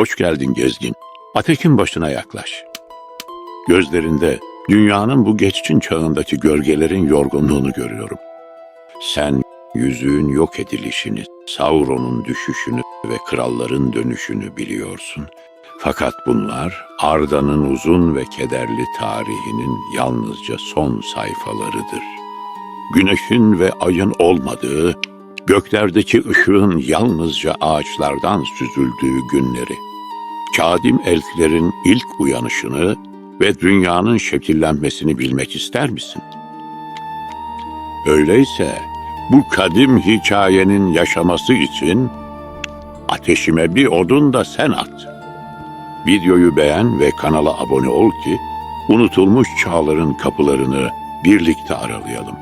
Hoş geldin gezgin. Ateşin başına yaklaş. Gözlerinde dünyanın bu geçkin çağındaki gölgelerin yorgunluğunu görüyorum. Sen yüzüğün yok edilişini, Sauron'un düşüşünü ve kralların dönüşünü biliyorsun. Fakat bunlar Arda'nın uzun ve kederli tarihinin yalnızca son sayfalarıdır. Güneşin ve ayın olmadığı, göklerdeki ışığın yalnızca ağaçlardan süzüldüğü günleri, kadim elflerin ilk uyanışını ve dünyanın şekillenmesini bilmek ister misin? Öyleyse bu kadim hikayenin yaşaması için ateşime bir odun da sen at. Videoyu beğen ve kanala abone ol ki unutulmuş çağların kapılarını birlikte aralayalım.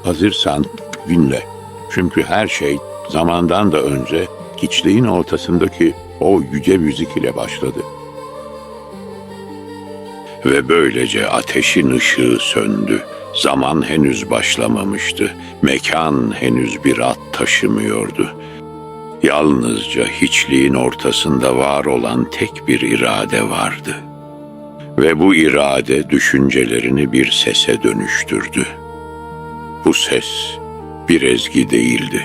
Hazırsan dinle. Çünkü her şey zamandan da önce hiçliğin ortasındaki o yüce müzik ile başladı. Ve böylece ateşin ışığı söndü. Zaman henüz başlamamıştı. Mekan henüz bir ad taşımıyordu. Yalnızca hiçliğin ortasında var olan tek bir irade vardı. Ve bu irade düşüncelerini bir sese dönüştürdü. Bu ses bir ezgi değildi.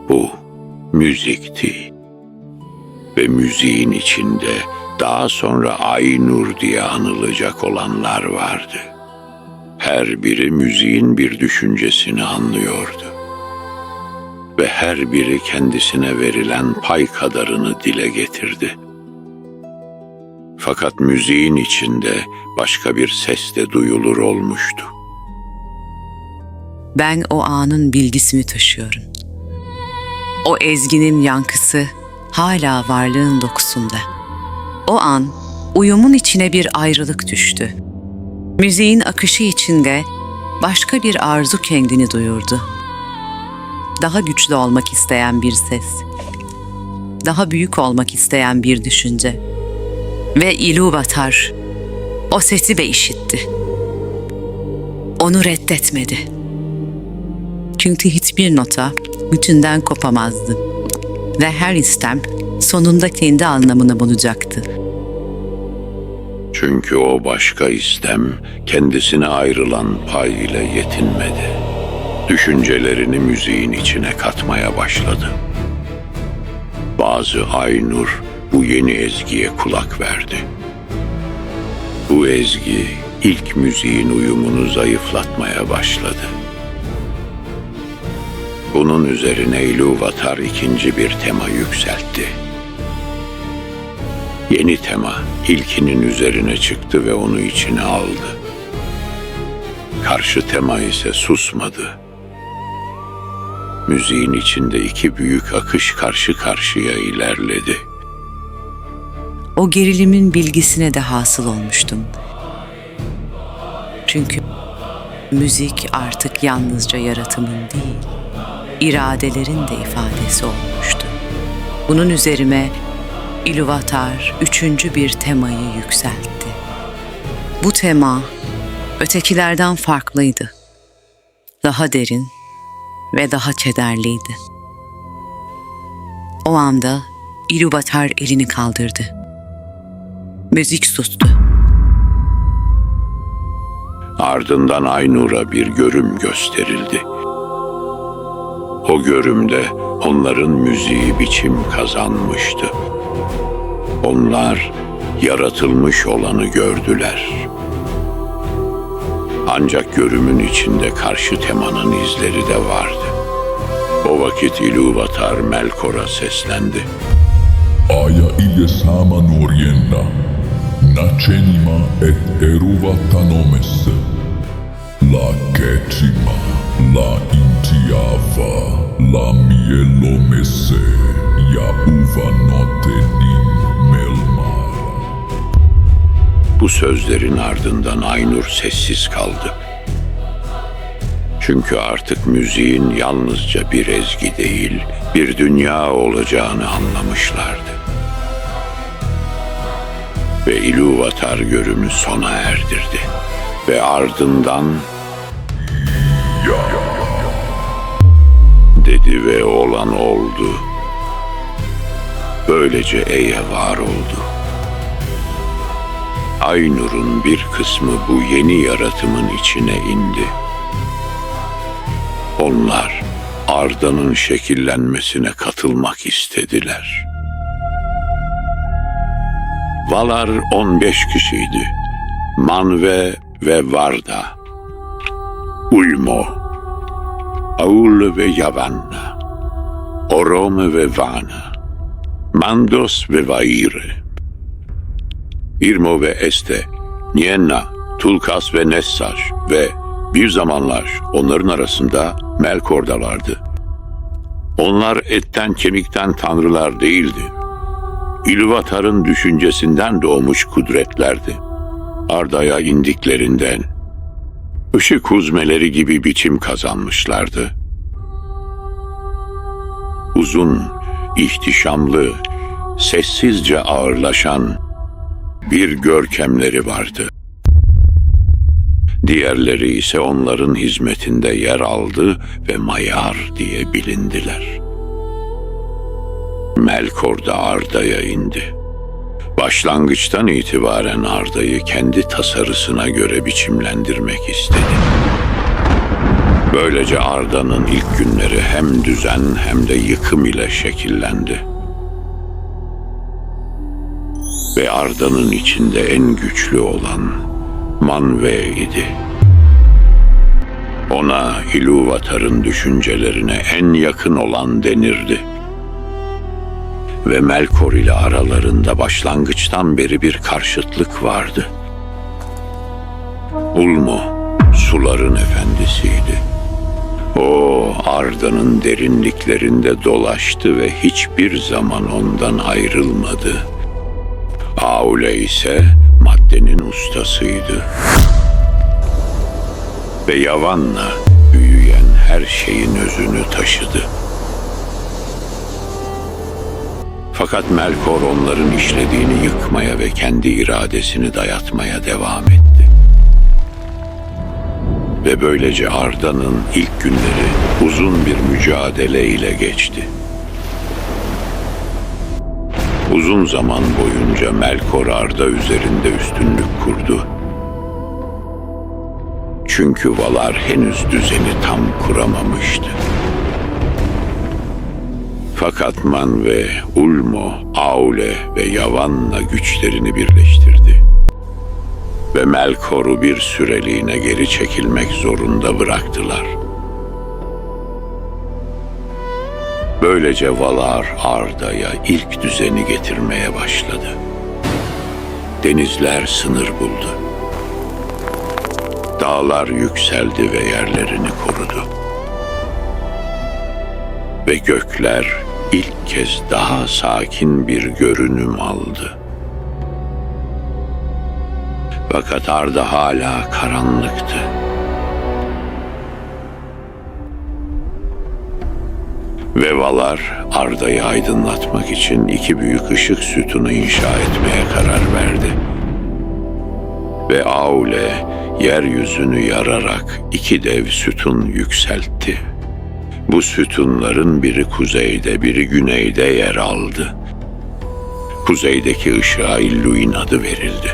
Bu müzikti. Ve müziğin içinde daha sonra Aynur diye anılacak olanlar vardı. Her biri müziğin bir düşüncesini anlıyordu. Ve her biri kendisine verilen pay kadarını dile getirdi. Fakat müziğin içinde başka bir ses de duyulur olmuştu. Ben o anın bilgisini taşıyorum. O ezginin yankısı hala varlığın dokusunda. O an uyumun içine bir ayrılık düştü. Müziğin akışı içinde başka bir arzu kendini duyurdu. Daha güçlü olmak isteyen bir ses. Daha büyük olmak isteyen bir düşünce. Ve Ilúvatar o sesi de işitti. Onu reddetmedi. Çünkü hiçbir nota bütünden kopamazdı. Ve her istem sonunda kendi anlamını bulacaktı. Çünkü o başka istem kendisine ayrılan pay ile yetinmedi. Düşüncelerini müziğin içine katmaya başladı. Bazı Aynur bu yeni ezgiye kulak verdi. Bu ezgi ilk müziğin uyumunu zayıflatmaya başladı. Bunun üzerine Ilúvatar ikinci bir tema yükseltti. Yeni tema ilkinin üzerine çıktı ve onu içine aldı. Karşı tema ise susmadı. Müziğin içinde iki büyük akış karşı karşıya ilerledi. O gerilimin bilgisine de hasıl olmuştum. Çünkü müzik artık yalnızca yaratımın değil, iradelerin de ifadesi olmuştu. Bunun üzerine Ilúvatar üçüncü bir temayı yükseltti. Bu tema ötekilerden farklıydı. Daha derin ve daha kederliydi. O anda Ilúvatar elini kaldırdı. Müzik sustu. Ardından Aynur'a bir görüm gösterildi. O görümde onların müziği biçim kazanmıştı. Onlar yaratılmış olanı gördüler. Ancak görümün içinde karşı temanın izleri de vardı. O vakit Ilúvatar Melkor'a seslendi. Aja ille sama nuorienna, nacenima et eruvattanomesse, la kecima, la intiava, la mielomesse, ja uvanotenin melmara. Bu sözlerin ardından Aynur sessiz kaldı. Çünkü artık müziğin yalnızca bir ezgi değil, bir dünya olacağını anlamışlardı. Ve Ilúvatar görümü sona erdirdi. Ve ardından dedi ve olan oldu. böylece E'ye var oldu. Aynur'un bir kısmı bu yeni yaratımın içine indi. Onlar Arda'nın şekillenmesine katılmak istediler. Valar 15 kişiydi. Manve ve Varda, Ulmo, Aul ve Yavanna, Orome ve Vana, Mandos ve Vaire, İrmo ve Este, Nienna, Tulkas ve Nessar ve bir zamanlar onların arasında Melkor da vardı. Onlar etten kemikten tanrılar değildi. Ilúvatar'ın düşüncesinden doğmuş kudretlerdi. Arda'ya indiklerinden ışık huzmeleri gibi biçim kazanmışlardı. Uzun, ihtişamlı, sessizce ağırlaşan bir görkemleri vardı. Diğerleri ise onların hizmetinde yer aldı ve Maiar diye bilindiler. Melkor da Arda'ya indi. Başlangıçtan itibaren Arda'yı kendi tasarısına göre biçimlendirmek istedi. Böylece Arda'nın ilk günleri hem düzen hem de yıkım ile şekillendi. Ve Arda'nın içinde en güçlü olan Manve idi. Ona Ilúvatar'ın düşüncelerine en yakın olan denirdi. Ve Melkor ile aralarında başlangıçtan beri bir karşıtlık vardı. Ulmo, suların efendisiydi. O, Arda'nın derinliklerinde dolaştı ve hiçbir zaman ondan ayrılmadı. Aule ise maddenin ustasıydı. Ve Yavanna, büyüyen her şeyin özünü taşıdı. Fakat Melkor onların işlediğini yıkmaya ve kendi iradesini dayatmaya devam etti. Ve böylece Arda'nın ilk günleri uzun bir mücadele ile geçti. Uzun zaman boyunca Melkor Arda üzerinde üstünlük kurdu. Çünkü Valar henüz düzeni tam kuramamıştı. Fakat Manve, Ulmo, Aule ve Yavanna güçlerini birleştirdi. Ve Melkor'u bir süreliğine geri çekilmek zorunda bıraktılar. Böylece Valar Arda'ya ilk düzeni getirmeye başladı. Denizler sınır buldu. Dağlar yükseldi ve yerlerini korudu. Ve gökler ilk kez daha sakin bir görünüm aldı. Fakat Arda hala karanlıktı. Ve Valar Arda'yı aydınlatmak için iki büyük ışık sütunu inşa etmeye karar verdi. Ve Aule yeryüzünü yararak iki dev sütun yükseltti. Bu sütunların biri kuzeyde, biri güneyde yer aldı. Kuzeydeki ışığa Illuin adı verildi.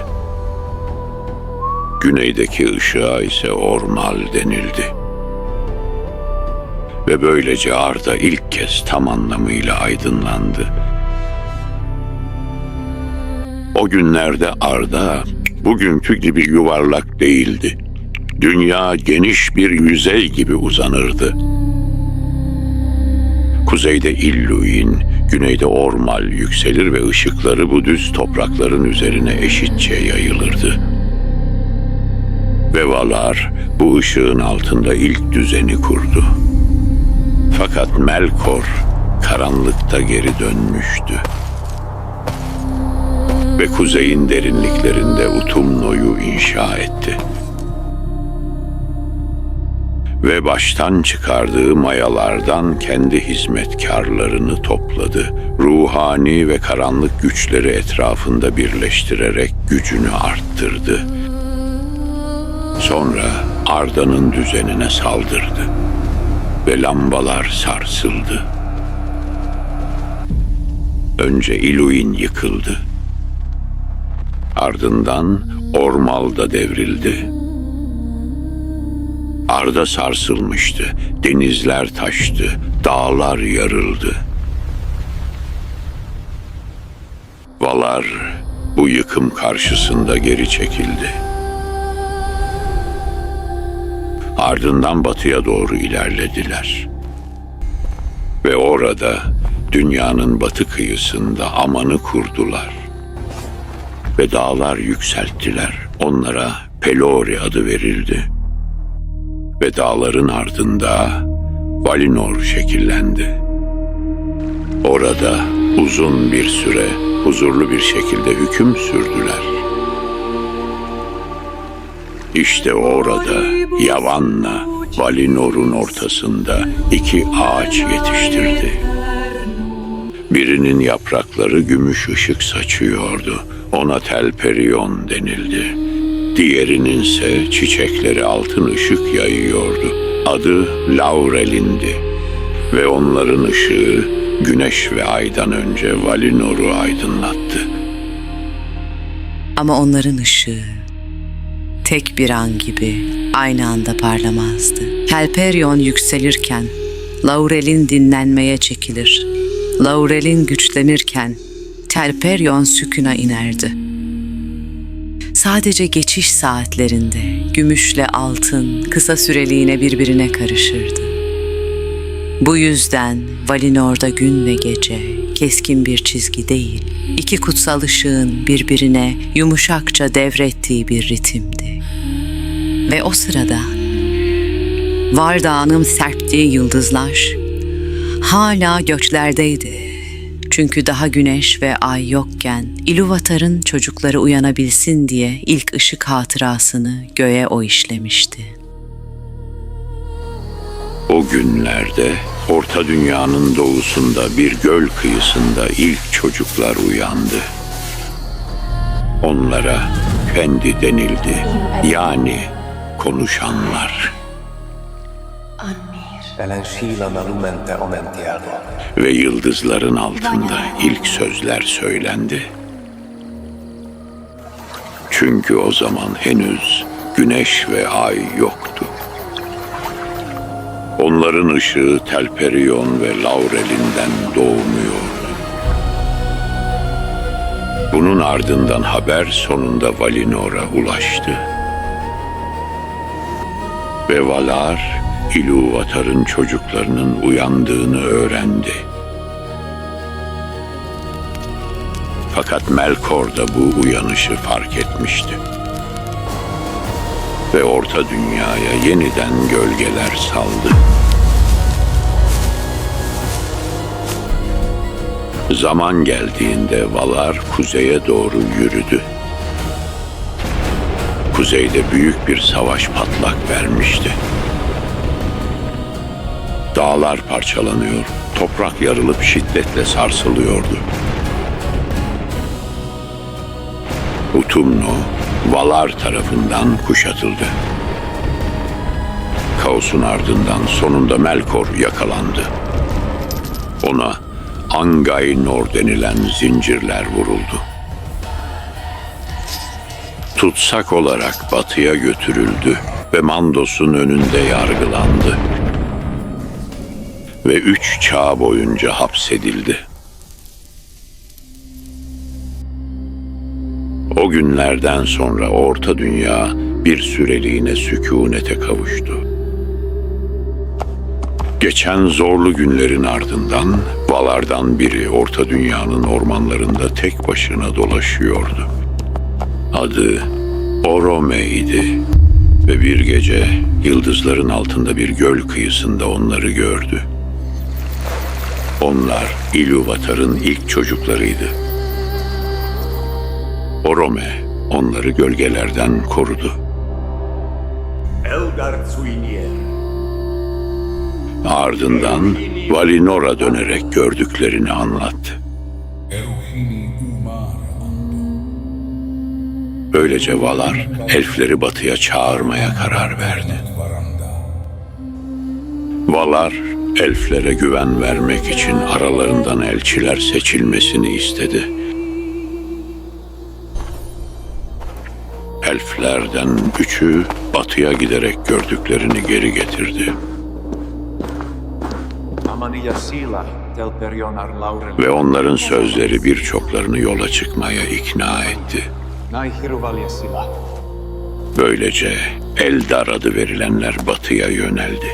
Güneydeki ışığa ise Ormal denildi. Ve böylece Arda ilk kez tam anlamıyla aydınlandı. O günlerde Arda bugünkü gibi yuvarlak değildi. Dünya geniş bir yüzey gibi uzanırdı. Kuzeyde Illuin, güneyde Ormal yükselir ve ışıkları bu düz toprakların üzerine eşitçe yayılırdı. Ve Valar bu ışığın altında ilk düzeni kurdu. Fakat Melkor karanlıkta geri dönmüştü. Ve kuzeyin derinliklerinde Utumno'yu inşa etti. Ve baştan çıkardığı mayalardan kendi hizmetkarlarını topladı. Ruhani ve karanlık güçleri etrafında birleştirerek gücünü arttırdı. Sonra Arda'nın düzenine saldırdı. Ve lambalar sarsıldı. Önce Iluin yıkıldı. Ardından Ormal da devrildi. Arda sarsılmıştı, denizler taştı, dağlar yarıldı. Valar bu yıkım karşısında geri çekildi. Ardından batıya doğru ilerlediler. Ve orada dünyanın batı kıyısında Aman'ı kurdular. Ve dağlar yükselttiler. Onlara Pelori adı verildi. Ve dağların ardında Valinor şekillendi. Orada uzun bir süre huzurlu bir şekilde hüküm sürdüler. İşte orada Yavanna, Valinor'un ortasında iki ağaç yetiştirdi. Birinin yaprakları gümüş ışık saçıyordu. Ona Telperion denildi. Diğerinin ise çiçekleri altın ışık yayıyordu. Adı Laurel'indi. Ve onların ışığı güneş ve aydan önce Valinor'u aydınlattı. Ama onların ışığı tek bir an gibi aynı anda parlamazdı. Telperion yükselirken Laurel'in dinlenmeye çekilir. Laurel'in güçlenirken Telperion sükûna inerdi. Sadece geçiş saatlerinde gümüşle altın kısa süreliğine birbirine karışırdı. Bu yüzden Valinor'da gün ve gece keskin bir çizgi değil, iki kutsal ışığın birbirine yumuşakça devrettiği bir ritimdi. Ve o sırada Var Dağı'nın serptiği yıldızlar hala göklerdeydi. Çünkü daha güneş ve ay yokken Ilúvatar'ın çocukları uyanabilsin diye ilk ışık hatırasını göğe o işlemişti. O günlerde Orta Dünya'nın doğusunda bir göl kıyısında ilk çocuklar uyandı. Onlara Fendi denildi, yani konuşanlar. Ve yıldızların altında ilk sözler söylendi. Çünkü o zaman henüz güneş ve ay yoktu. Onların ışığı Telperion ve Laurel'inden doğmuyordu. Bunun ardından haber sonunda Valinor'a ulaştı. Ve Valar, Ilúvatar'ın çocuklarının uyandığını öğrendi. Fakat Melkor da bu uyanışı fark etmişti. Ve Orta Dünya'ya yeniden gölgeler saldı. Zaman geldiğinde Valar kuzeye doğru yürüdü. Kuzeyde büyük bir savaş patlak vermişti. Dağlar parçalanıyor, toprak yarılıp şiddetle sarsılıyordu. Utumno, Valar tarafından kuşatıldı. Kaos'un ardından sonunda Melkor yakalandı. Ona Angainor denilen zincirler vuruldu. Tutsak olarak batıya götürüldü ve Mandos'un önünde yargılandı. Ve 3 çağ boyunca hapsedildi. O günlerden sonra Orta Dünya bir süreliğine sükûnete kavuştu. Geçen zorlu günlerin ardından Valar'dan biri Orta Dünya'nın ormanlarında tek başına dolaşıyordu. Adı Orome'ydi ve bir gece yıldızların altında bir göl kıyısında onları gördü. Onlar Ilúvatar'ın ilk çocuklarıydı. Orome onları gölgelerden korudu. Ardından Valinor'a dönerek gördüklerini anlattı. Böylece Valar elfleri batıya çağırmaya karar verdi. Valar Elflere güven vermek için aralarından elçiler seçilmesini istedi. Elflerden üçü batıya giderek gördüklerini geri getirdi. Ve onların sözleri birçoklarını yola çıkmaya ikna etti. Böylece Eldar adı verilenler batıya yöneldi.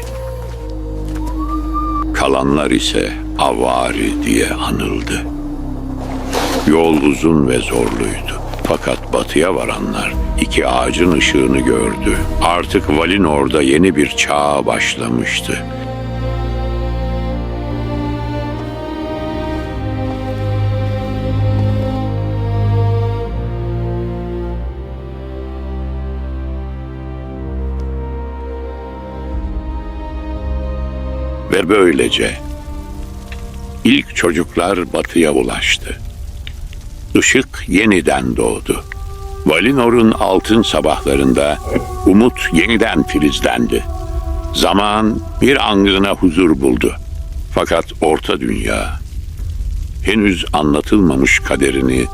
Kalanlar ise Avari diye anıldı. Yol uzun ve zorluydu. Fakat batıya varanlar iki ağacın ışığını gördü. Artık Valinor'da yeni bir çağ başlamıştı. Ve böylece ilk çocuklar batıya ulaştı. Işık yeniden doğdu. Valinor'un altın sabahlarında umut yeniden filizlendi. Zaman bir angına huzur buldu. Fakat Orta Dünya henüz anlatılmamış kaderini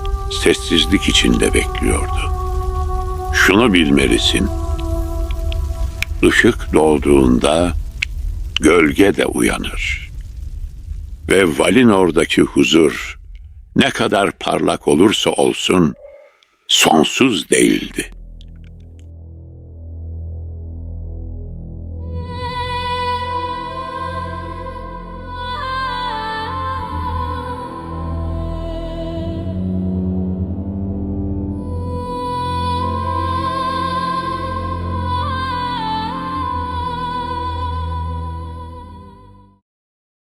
sessizlik içinde bekliyordu. Şunu bilmelisin. Işık doğduğunda gölge de uyanır. Ve Valinor'daki huzur ne kadar parlak olursa olsun sonsuz değildi.